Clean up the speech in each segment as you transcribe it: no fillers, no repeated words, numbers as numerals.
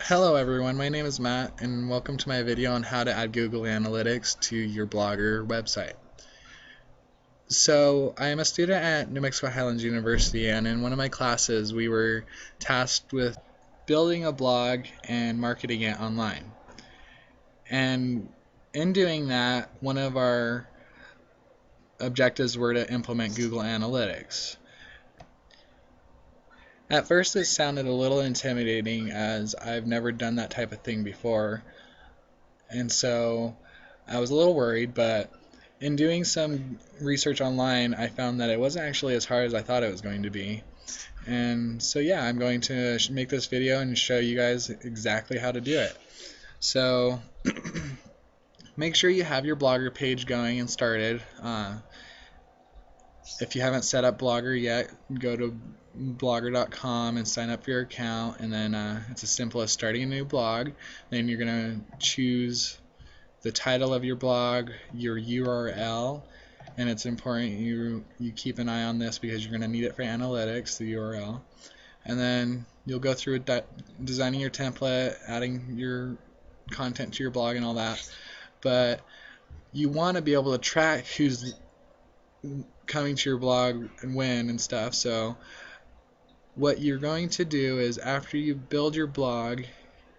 Hello everyone, my name is Matt and welcome to my video on how to add Google Analytics to your Blogger website. So I am a student at New Mexico Highlands University, and in one of my classes we were tasked with building a blog and marketing it online. And in doing that, one of our objectives were to implement Google Analytics. At first it sounded a little intimidating as I've never done that type of thing before, and so I was a little worried, but in doing some research online, I found that it wasn't actually as hard as I thought it was going to be. And so yeah, I'm going to make this video and show you guys exactly how to do it. So make sure you have your Blogger page going and started. If you haven't set up Blogger yet, go to blogger.com and sign up for your account, and then it's as simple as starting a new blog. Then you're going to choose the title of your blog, your URL, and it's important you keep an eye on this because you're going to need it for analytics, the URL. And then you'll go through designing your template, adding your content to your blog and all that. But you want to be able to track who's coming to your blog and when and stuff. So what you're going to do is, after you build your blog,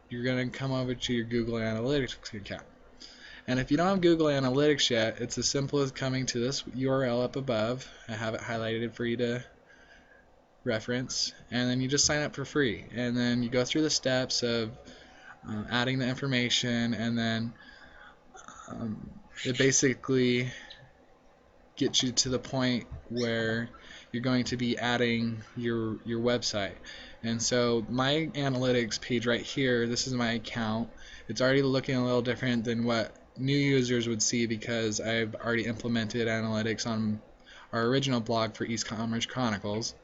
you're going to come over to your Google Analytics account. And if you don't have Google Analytics yet, it's as simple as coming to this URL up above. I have it highlighted for you to reference, and then you just sign up for free. And then you go through the steps of adding the information, and then it basically gets you to the point where you're going to be adding your website. And so my analytics page right here, this is my account. It's already looking a little different than what new users would see because I've already implemented analytics on our original blog for East Commerce Chronicles.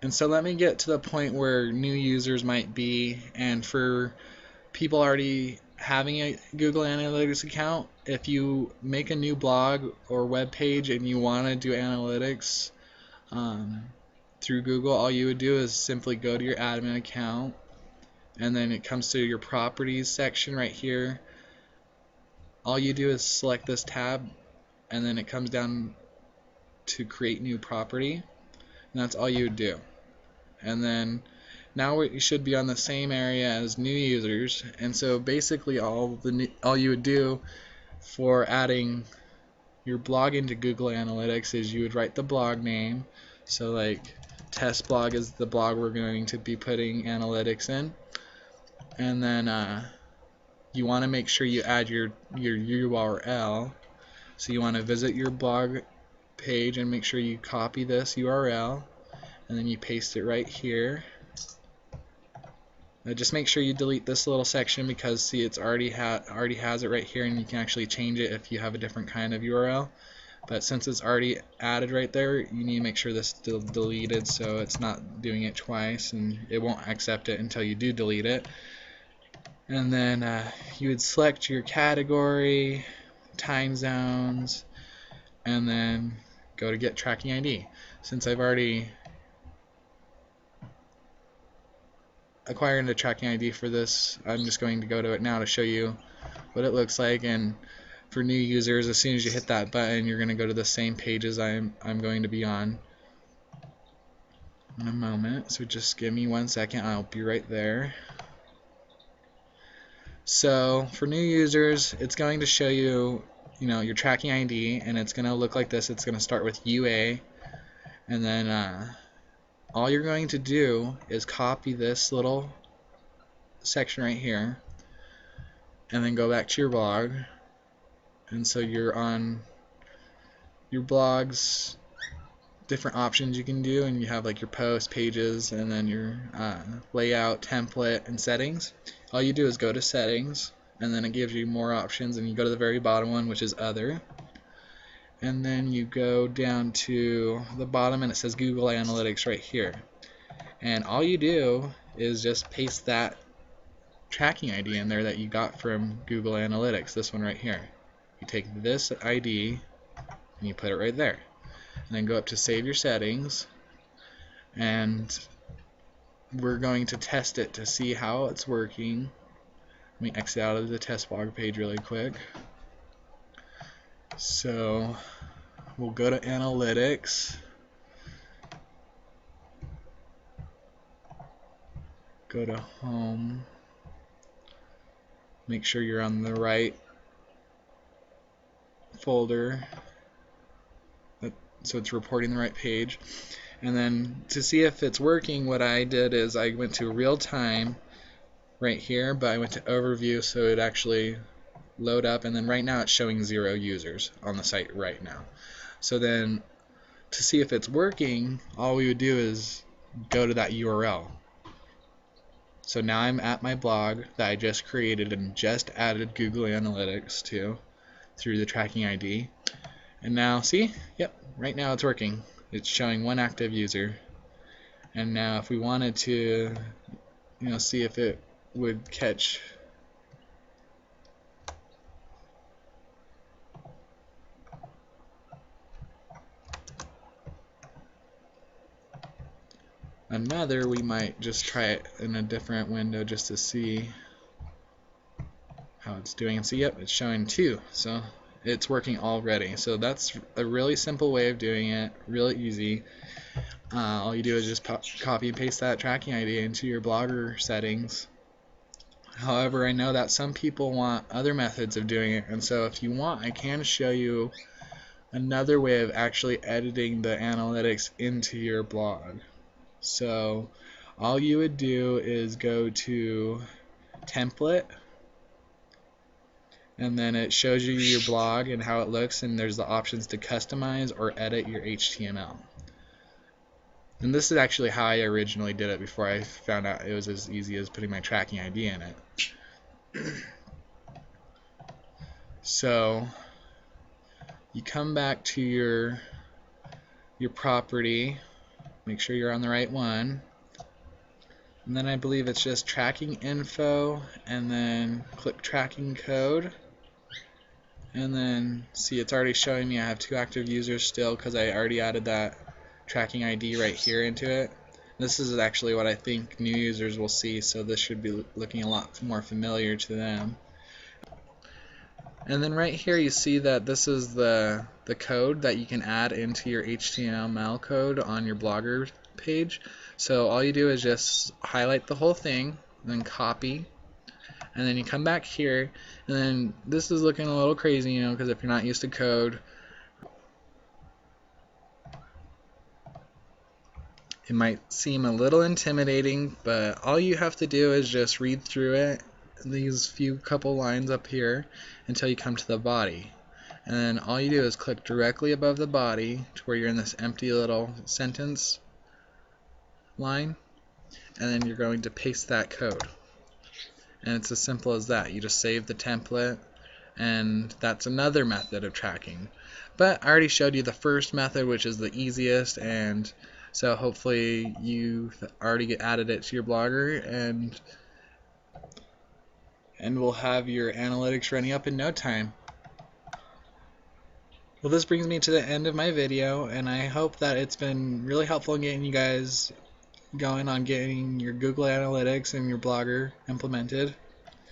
And so let me get to the point where new users might be, and for people already having a Google Analytics account, if you make a new blog or web page and you want to do analytics through Google, all you would do is simply go to your admin account, and then it comes to your properties section right here. All you do is select this tab, and then it comes down to create new property, and that's all you would do. And then now you should be on the same area as new users, and so basically all you would do for adding your blog into Google Analytics is you would write the blog name. So like test blog is the blog we're going to be putting analytics in, and then you want to make sure you add your URL. So you want to visit your blog page and make sure you copy this URL, and then you paste it right here. Just make sure you delete this little section because see, it's already has it right here, and you can actually change it if you have a different kind of URL. But since it's already added right there, you need to make sure this is still deleted so it's not doing it twice, and it won't accept it until you do delete it. And then you would select your category, time zones, and then go to get tracking ID. Since I've already acquired a tracking ID for this, I'm just going to go to it now to show you what it looks like. And for new users, as soon as you hit that button, you're going to go to the same pages I'm going to be on in a moment. So just give me 1 second, I'll be right there. So for new users, it's going to show you, your tracking ID, and it's going to look like this. It's going to start with UA, and then all you're going to do is copy this little section right here, and then go back to your blog. And so you're on your blog's different options you can do, and you have like your post, pages, and then your layout, template, and settings. All you do is go to settings, and then it gives you more options, and you go to the very bottom one, which is other, and then you go down to the bottom and it says Google Analytics right here, and all you do is just paste that tracking ID in there that you got from Google Analytics, this one right here. You take this ID and you put it right there, and then go up to save your settings, and we're going to test it to see how it's working. Let me exit out of the test blog page really quick. So we'll go to analytics, go to home, make sure you're on the right folder so it's reporting the right page. And then to see if it's working, what I did is I went to real time right here, but I went to overview so it actually load up, and then right now it's showing 0 users on the site right now. So then to see if it's working, all we would do is go to that URL. So now I'm at my blog that I just created and just added Google Analytics to through the tracking ID. And now see, yep, right now it's working. It's showing 1 active user. And now if we wanted to, see if it would catch another, we might just try it in a different window just to see how it's doing. And see, yep, it's showing 2. So it's working already. So that's a really simple way of doing it, really easy. All you do is just copy and paste that tracking ID into your Blogger settings. However, I know that some people want other methods of doing it, and so if you want, I can show you another way of actually editing the analytics into your blog. So all you would do is go to template, and then it shows you your blog and how it looks, and there's the options to customize or edit your HTML. And this is actually how I originally did it before I found out it was as easy as putting my tracking ID in it. So you come back to your property, make sure you're on the right one, and then I believe it's just tracking info, and then click tracking code, and then see, it's already showing me I have 2 active users still because I already added that tracking ID right here into it. This is actually what I think new users will see, so this should be looking a lot more familiar to them. And then right here you see that this is the code that you can add into your HTML code on your Blogger page. So all you do is just highlight the whole thing, then copy, and then you come back here, and then this is looking a little crazy, because if you're not used to code, it might seem a little intimidating, but all you have to do is just read through it, these few couple lines up here, until you come to the body. And then all you do is click directly above the body to where you're in this empty little sentence line, and then you're going to paste that code. And it's as simple as that. You just save the template, and that's another method of tracking. But I already showed you the first method, which is the easiest, and so hopefully you've already added it to your Blogger, and we'll have your analytics running up in no time. Well, this brings me to the end of my video, and I hope that it's been really helpful in getting you guys going on getting your Google Analytics and your Blogger implemented.